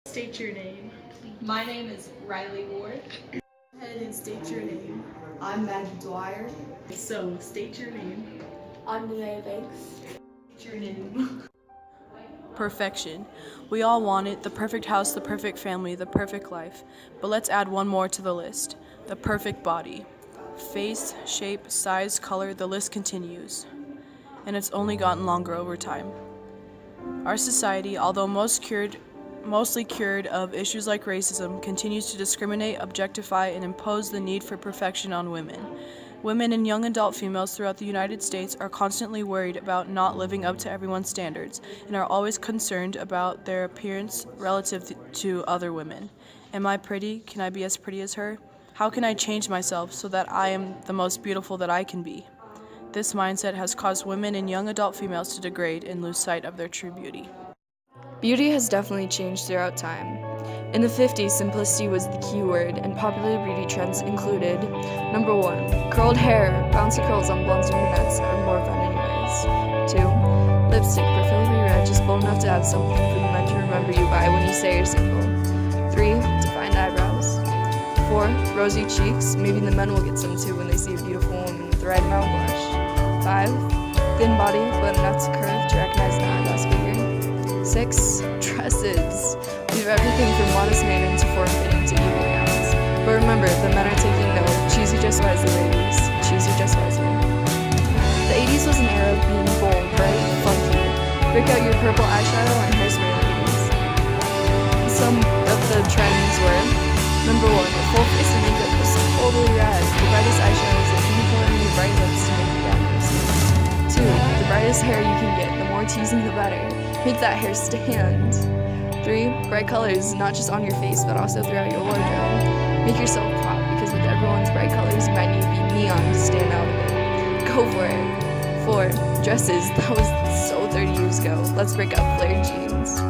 State your name. My name is Riley Ward. Go ahead and state your name. I'm Maggie Dwyer. So, state your name. I'm Nevaeh Banks. State your name. Perfection. We all want it, the perfect house, the perfect family, the perfect life. But let's add one more to the list, the perfect body. Face, shape, size, color, the list continues. And it's only gotten longer over time. Our society, although mostly cured of issues like racism, continues to discriminate, objectify, and impose the need for perfection on women. Women and young adult females throughout the United States are constantly worried about not living up to everyone's standards and are always concerned about their appearance relative to other women. Am I pretty? Can I be as pretty as her? How can I change myself so that I am the most beautiful that I can be? This mindset has caused women and young adult females to degrade and lose sight of their true beauty. Beauty has definitely changed throughout time. In the 50s, simplicity was the key word, and popular beauty trends included: number 1, curled hair. Bouncy curls on blondes and brunettes are more fun anyways. 2, lipstick, preferably red, just bold enough to have something for the men to remember you by when you say you're single. 3, defined eyebrows. 4, rosy cheeks. Maybe the men will get some too when they see a beautiful woman with the right amount of blush. 5, thin body, but enough to curve to recognize an eyebrows figure. 6, dresses. We have everything from modest maiden to form-fitting to evening gowns. But remember, the men are taking note. Choose your dress wisely, ladies. Choose your dress wisely. The 80s was an era of being bold, bright, funky. Break out your purple eyeshadow and hairspray, ladies. Some of the trends were: number 1, a full face of makeup was totally rad. The brightest eyeshadows and any color in your bright lips to make it down. 2, the brightest hair you can get. The more teasing, the better. Make that hair stand. 3, bright colors, not just on your face, but also throughout your wardrobe. Make yourself pop, because with everyone's bright colors, you might need to be neon to stand out a bit. Go for it. 4, dresses. That was so 30 years ago. Let's break up flared jeans.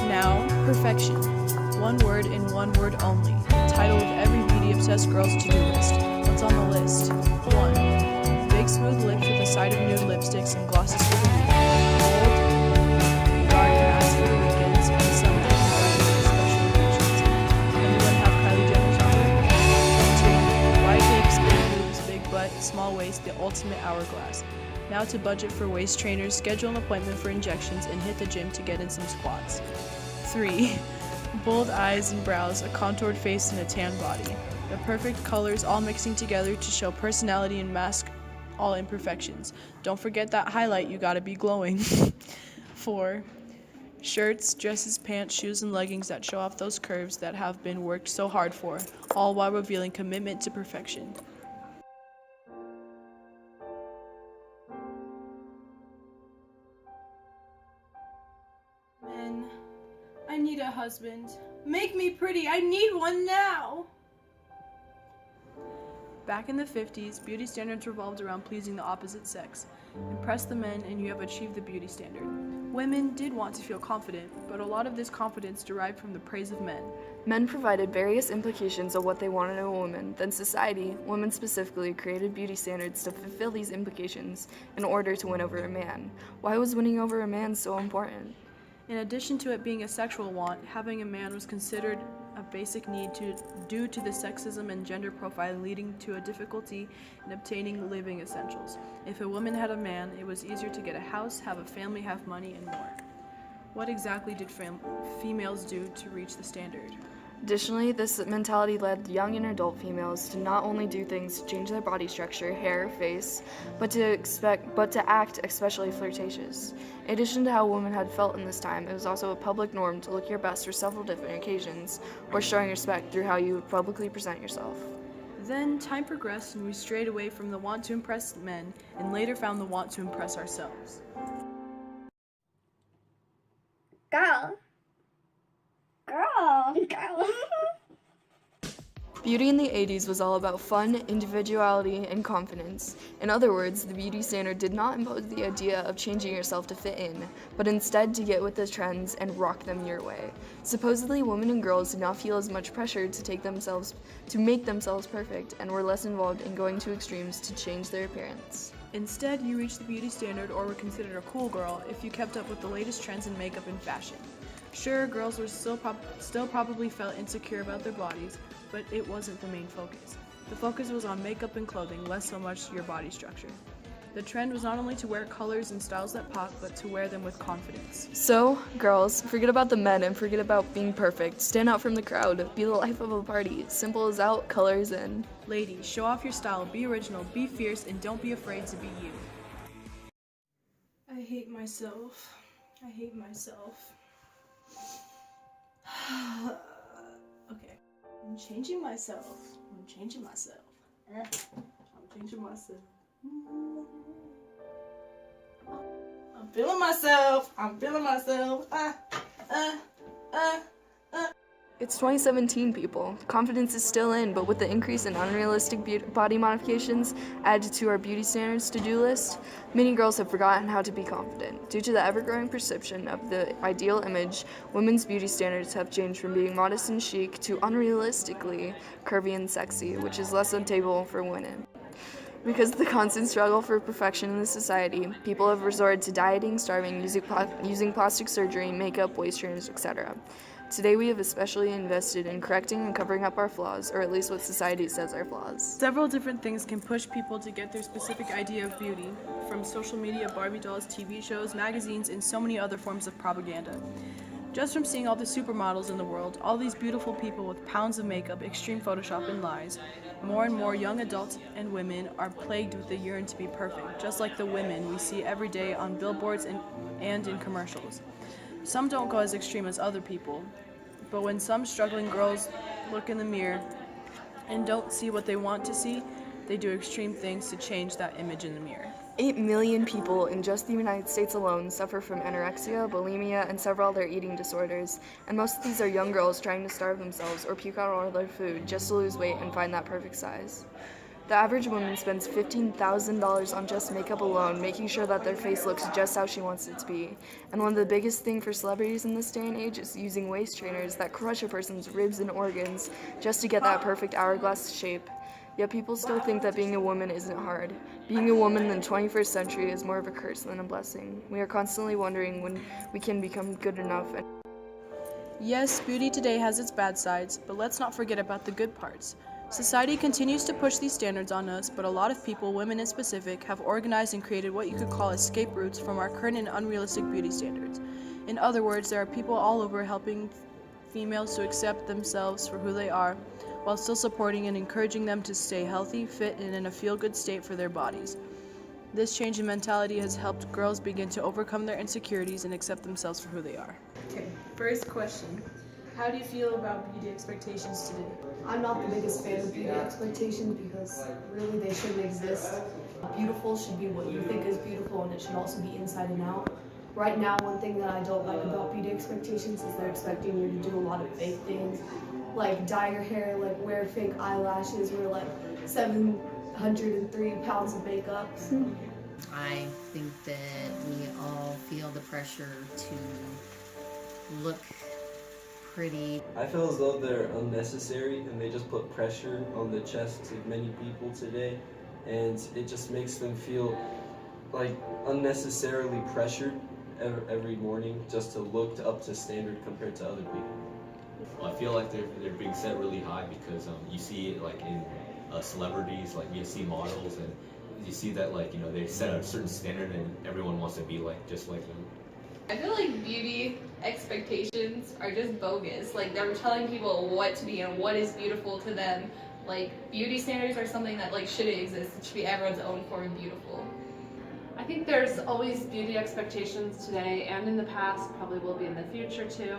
Now, perfection. One word and one word only. The title of every beauty-obsessed girl's to-do list. What's on the list? 1, big smooth lips with a side of nude lipsticks and glosses for the week. Bold, dark mask for the weekends, and some bright for special occasions. Anyone have Kylie Jenner's number? 2, wide hips, big boobs, big butt, small waist, the ultimate hourglass. Now to budget for waist trainers, schedule an appointment for injections, and hit the gym to get in some squats. 3, bold eyes and brows, a contoured face, and a tan body. The perfect colors all mixing together to show personality and mask all imperfections. Don't forget that highlight, you gotta be glowing. 4, shirts, dresses, pants, shoes, and leggings that show off those curves that have been worked so hard for, all while revealing commitment to perfection. Men, I need a husband. Make me pretty. I need one now. Back in the 50s, beauty standards revolved around pleasing the opposite sex. Impress the men and you have achieved the beauty standard. Women did want to feel confident, but a lot of this confidence derived from the praise of men. Men provided various implications of what they wanted in a woman. Then society, women specifically, created beauty standards to fulfill these implications in order to win over a man. Why was winning over a man so important? In addition to it being a sexual want, having a man was considered a basic need due to the sexism and gender profile leading to a difficulty in obtaining living essentials. If a woman had a man, it was easier to get a house, have a family, have money, and more. What exactly did females do to reach the standard? Additionally, this mentality led young and adult females to not only do things to change their body structure, hair, face, but to act especially flirtatious. In addition to how women had felt in this time, it was also a public norm to look your best for several different occasions, or showing respect through how you would publicly present yourself. Then time progressed and we strayed away from the want to impress men and later found the want to impress ourselves. Girl. Beauty in the 80s was all about fun, individuality, and confidence. In other words, the beauty standard did not impose the idea of changing yourself to fit in, but instead to get with the trends and rock them your way. Supposedly, women and girls did not feel as much pressure to make themselves perfect, and were less involved in going to extremes to change their appearance. Instead, you reached the beauty standard or were considered a cool girl if you kept up with the latest trends in makeup and fashion. Sure, girls were still probably felt insecure about their bodies, but it wasn't the main focus. The focus was on makeup and clothing, less so much your body structure. The trend was not only to wear colors and styles that pop, but to wear them with confidence. So, girls, forget about the men and forget about being perfect. Stand out from the crowd. Be the life of a party. Simple as out, colors in. Ladies, show off your style, be original, be fierce, and don't be afraid to be you. I hate myself. I hate myself. Okay, I'm changing myself. I'm changing myself. I'm feeling myself. It's 2017, people. Confidence is still in, but with the increase in unrealistic body modifications added to our beauty standards to-do list, many girls have forgotten how to be confident. Due to the ever-growing perception of the ideal image, women's beauty standards have changed from being modest and chic to unrealistically curvy and sexy, which is less attainable for women. Because of the constant struggle for perfection in this society, people have resorted to dieting, starving, using plastic surgery, makeup, waist trainers, etc. Today we have especially invested in correcting and covering up our flaws, or at least what society says are flaws. Several different things can push people to get their specific idea of beauty, from social media, Barbie dolls, TV shows, magazines, and so many other forms of propaganda. Just from seeing all the supermodels in the world, all these beautiful people with pounds of makeup, extreme Photoshop, and lies, more and more young adults and women are plagued with the yearn to be perfect, just like the women we see every day on billboards and in commercials. Some don't go as extreme as other people, but when some struggling girls look in the mirror and don't see what they want to see, they do extreme things to change that image in the mirror. 8 million people in just the United States alone suffer from anorexia, bulimia, and several other eating disorders, and most of these are young girls trying to starve themselves or puke out all their food just to lose weight and find that perfect size. The average woman spends $15,000 on just makeup alone, making sure that their face looks just how she wants it to be. And one of the biggest things for celebrities in this day and age is using waist trainers that crush a person's ribs and organs just to get that perfect hourglass shape. Yet people still think that being a woman isn't hard. Being a woman in the 21st century is more of a curse than a blessing. We are constantly wondering when we can become good enough. Yes, beauty today has its bad sides, but let's not forget about the good parts. Society continues to push these standards on us, but a lot of people, women in specific, have organized and created what you could call escape routes from our current and unrealistic beauty standards. In other words, there are people all over helping females to accept themselves for who they are, while still supporting and encouraging them to stay healthy, fit, and in a feel-good state for their bodies. This change in mentality has helped girls begin to overcome their insecurities and accept themselves for who they are. Okay, first question. How do you feel about beauty expectations today? I'm not the biggest fan of beauty expectations because really they shouldn't exist. Beautiful should be what you think is beautiful, and it should also be inside and out. Right now, one thing that I don't like about beauty expectations is they're expecting you to do a lot of fake things, like dye your hair, like wear fake eyelashes, wear like 703 pounds of makeup. I think that we all feel the pressure to look pretty. I feel as though they're unnecessary and they just put pressure on the chests of many people today, and it just makes them feel like unnecessarily pressured every morning just to look up to standard compared to other people. I feel like they're being set really high because you see it like in celebrities, like you see models, and you see that like they set a certain standard and everyone wants to be like just like them. I feel like beauty expectations are just bogus. Like they're telling people what to be and what is beautiful to them. Like beauty standards are something that like shouldn't exist. It should be everyone's own form of beautiful. I think there's always beauty expectations today and in the past, probably will be in the future too.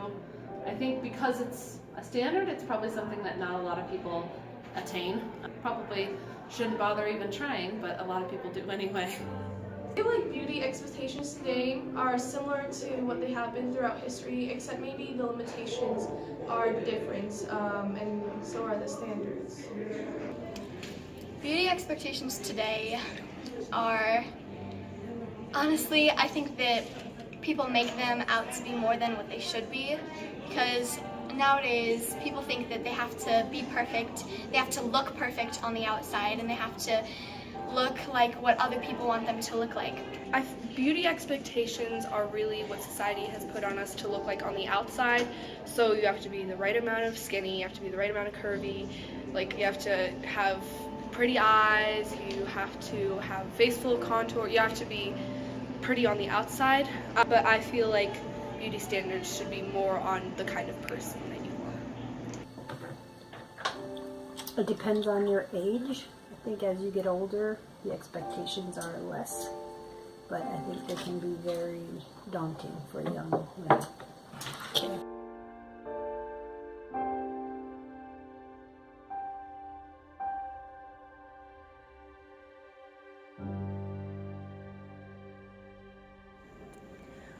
I think because it's a standard, it's probably something that not a lot of people attain. Probably shouldn't bother even trying, but a lot of people do anyway. I feel like beauty expectations today are similar to what they have been throughout history, except maybe the limitations are different, and so are the standards. Beauty expectations today are, honestly, I think that people make them out to be more than what they should be, because nowadays people think that they have to be perfect, they have to look perfect on the outside, and they have to look like what other people want them to look like. Beauty expectations are really what society has put on us to look like on the outside. So you have to be the right amount of skinny, you have to be the right amount of curvy, like you have to have pretty eyes, you have to have face full of contour, you have to be pretty on the outside. But I feel like beauty standards should be more on the kind of person that you are. It depends on your age. I think as you get older, the expectations are less, but I think they can be very daunting for young women.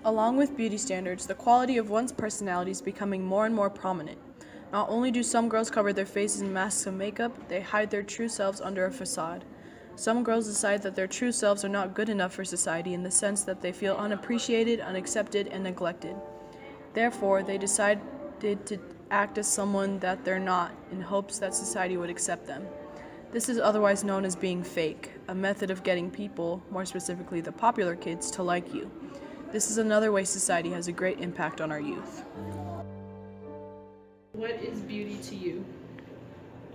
Along with beauty standards, the quality of one's personality is becoming more and more prominent. Not only do some girls cover their faces in masks of makeup, they hide their true selves under a facade. Some girls decide that their true selves are not good enough for society in the sense that they feel unappreciated, unaccepted, and neglected. Therefore, they decided to act as someone that they're not in hopes that society would accept them. This is otherwise known as being fake, a method of getting people, more specifically the popular kids, to like you. This is another way society has a great impact on our youth. What is beauty to you?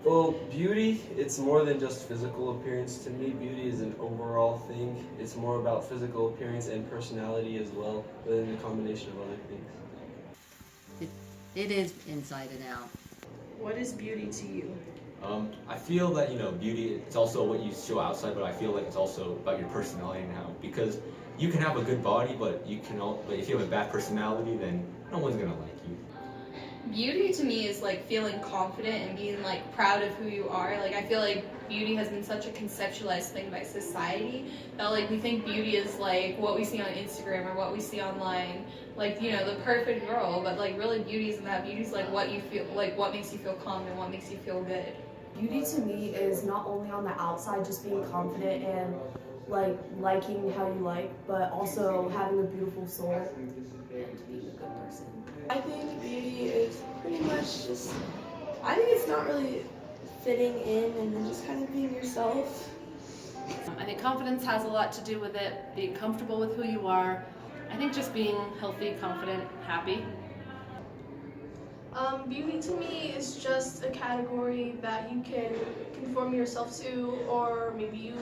Well, beauty, it's more than just physical appearance. To me, beauty is an overall thing. It's more about physical appearance and personality as well, but in a combination of other things. It is inside and out. What is beauty to you? I feel that, beauty, it's also what you show outside, but I feel like it's also about your personality now, because you can have a good body, but if you have a bad personality, then no one's gonna like you. Beauty to me is like feeling confident and being like proud of who you are. Like I feel like beauty has been such a conceptualized thing by society that like we think beauty is like what we see on Instagram or what we see online, like the perfect girl, but like really beauty isn't that. Beauty's like what you feel, like what makes you feel confident, what makes you feel good. Beauty to me is not only on the outside, just being confident and like liking how you like, but also having a beautiful soul and being a good person. I think beauty is pretty much just, I think it's not really fitting in and then just kind of being yourself. I think confidence has a lot to do with it, being comfortable with who you are. I think just being healthy, confident, happy. Beauty to me is just a category that you can conform yourself to, or maybe you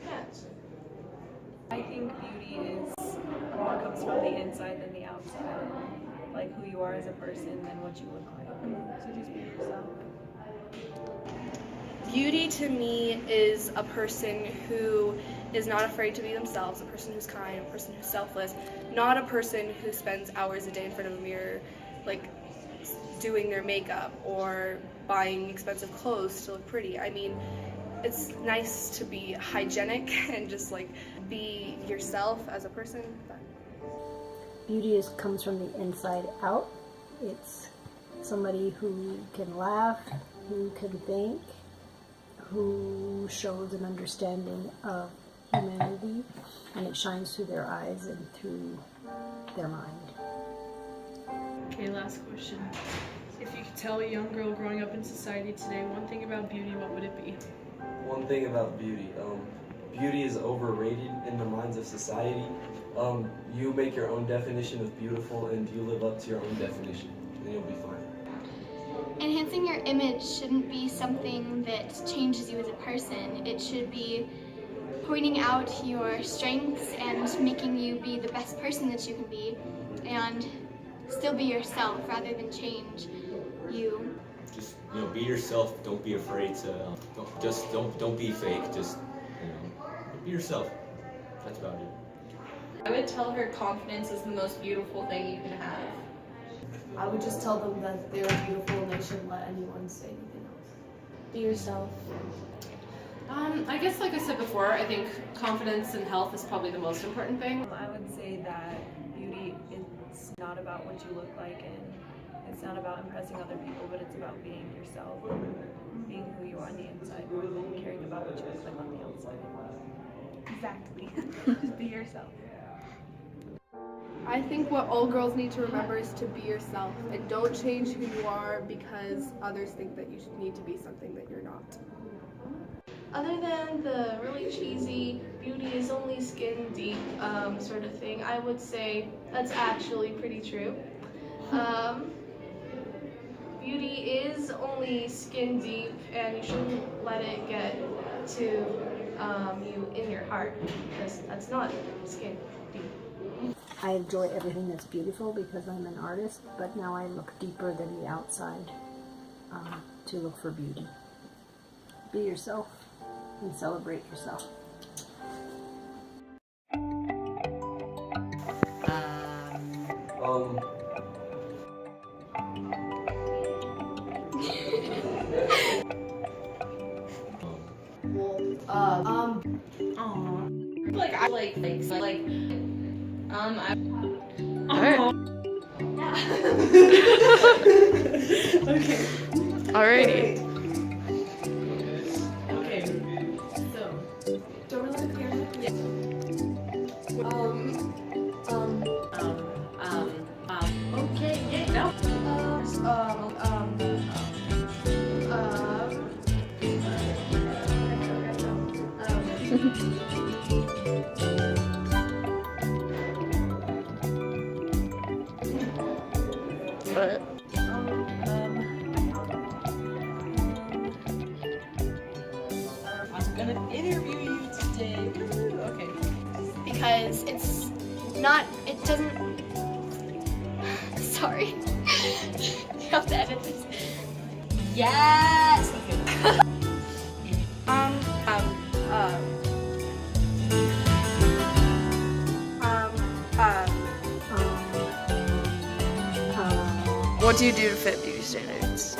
can't. I think beauty is more comes from the inside than the outside. Like who you are as a person than what you look like. So just be yourself. Beauty to me is a person who is not afraid to be themselves, a person who's kind, a person who's selfless, not a person who spends hours a day in front of a mirror, like doing their makeup or buying expensive clothes to look pretty. I mean, it's nice to be hygienic and just like be yourself as a person. Beauty comes from the inside out. It's somebody who can laugh, who can think, who shows an understanding of humanity, and it shines through their eyes and through their mind. Okay, last question. If you could tell a young girl growing up in society today one thing about beauty, what would it be? One thing about beauty, beauty is overrated in the minds of society. You make your own definition of beautiful and you live up to your own definition and you'll be fine. Enhancing your image shouldn't be something that changes you as a person. It should be pointing out your strengths and making you be the best person that you can be and still be yourself rather than change you. Just be yourself. Don't be afraid to don't be fake. Just be yourself. That's about it. I would tell her confidence is the most beautiful thing you can have. I would just tell them that they're beautiful and they shouldn't let anyone say anything else. Be yourself. I guess like I said before, I think confidence and health is probably the most important thing. I would say that beauty is not about what you look like and it's not about impressing other people, but it's about being yourself, being who you are on the inside more than caring about what you look like on the outside. Exactly. Just be yourself. I think what all girls need to remember is to be yourself and don't change who you are because others think that you need to be something that you're not. other than the really cheesy beauty is only skin deep sort of thing, I would say that's actually pretty true. Beauty is only skin deep, and you shouldn't let it get to you in your heart, because that's not skin deep. I enjoy everything that's beautiful because I'm an artist, but now I look deeper than the outside to look for beauty. Be yourself and celebrate yourself. Okay. Alrighty. Okay. So. Don't we look at the camera? Yeah. Okay. Yeah. No. What? I'm gonna interview you today. Woo, okay. Because it's not, it doesn't, sorry. You have to edit this. Yes! What do you do to fit beauty standards?